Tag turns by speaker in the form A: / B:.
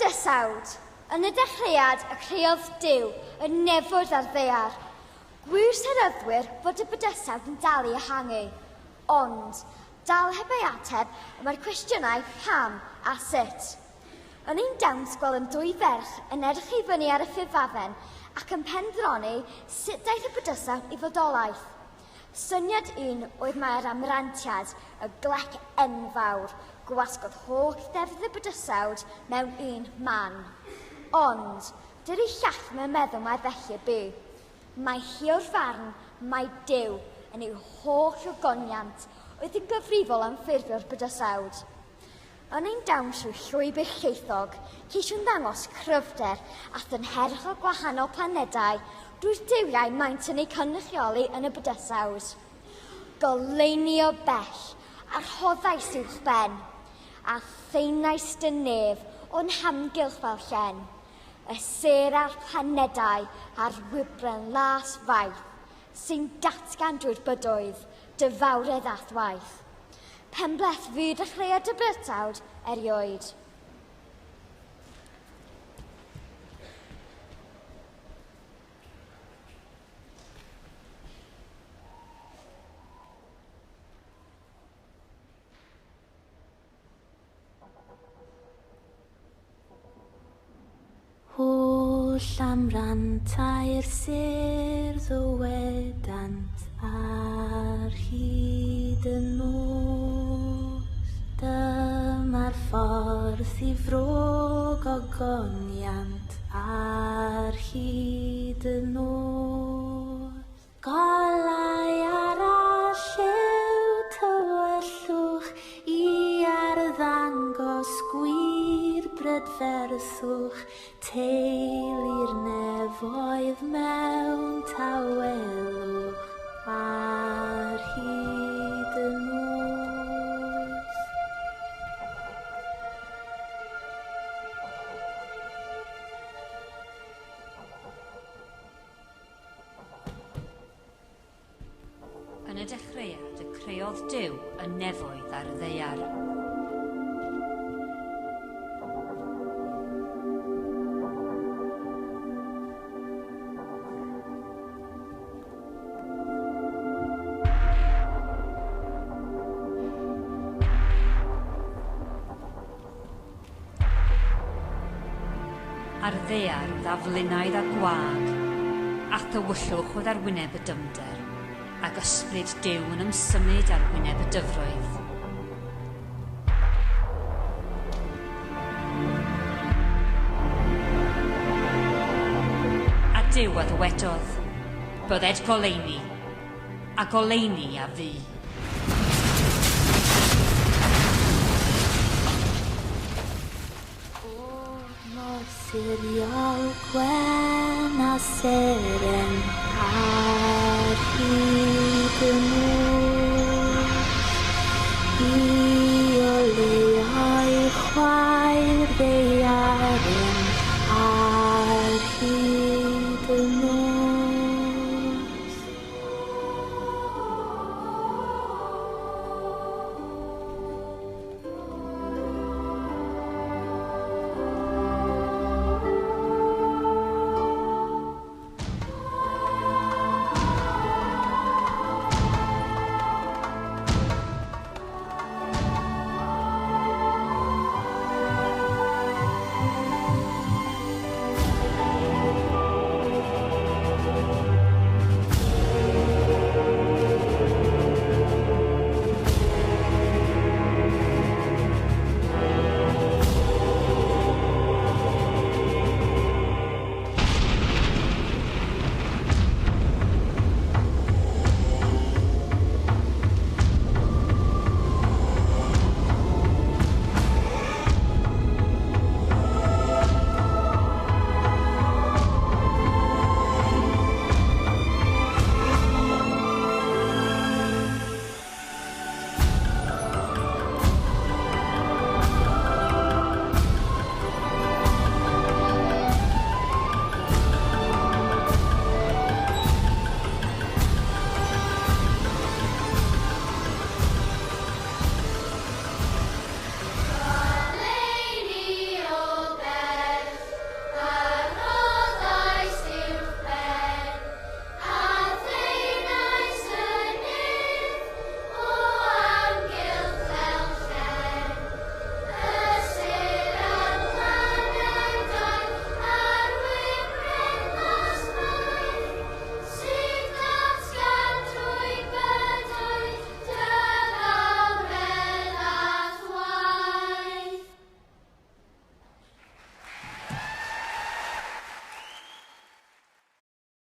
A: bydysawd. Yn y dechreuad y creodd Duw y nefoedd ar ddaear. Gwir seryddwyr fod y bydysawd yn dal i ehangu, ond dal heb ei ateb y mae'r cwestiynau pam a sut. Yn ein dawns gweld yn dwy ferch yn edrych i fyny ar y ffurfafen ac yn pendroni sut daeth y bydysawd i fodolaeth. Syniad un oedd mae'r amrantiad, y glec enfawr, gwasgodd holl ddefnydd y bydysawd mewn un man. Ond, dy'r ei llall mewn meddwl mae felly bu. Mae hi o'r farn, mae Duw yn i'w holl ogoniant oedd yn gyfrifol am ffurfio'r bydysawd. Yn ein dawns trwy llwybr lleithog, ceisiwn ddangos cryfder a thynherch o gwahanol planedau drwy'r duwiau maent yn ei cynrychioli yn y bydysawd. Goleini o bell, a'r rhoddais uwch ben, a theinais dy nef o'n hamgylch fel llen. Y ser a'r planedau a'r wybren las faith, sy'n datgan drwy'r bydoedd, dyfawredd athwaith. Penbleth fyd y chreuad y bydysawd erioed.
B: Holl amrantau'r sir ddywedant ar hyd y nos. Dyma'r ffordd i frog ogoniant ar hyd y nos. Golau arall yw tywyllwch i arddangos gwir brydferthwch, teulu'r nefoedd mewn tawelwch ar hyd y nos.
C: Yn y dechreuad y creodd Duw y nefoedd ar y ddaear. Ar ddaear ddaflunaidd a gwag, a tywyllwch oedd ar wyneb y dymder, ac ysbryd Duw yn ymsymud ar wyneb y dyfroedd. A Duw a ddywedodd, bydded goleini, a goleini a fi.
B: Siriol gwen a seren ar hyd y nos.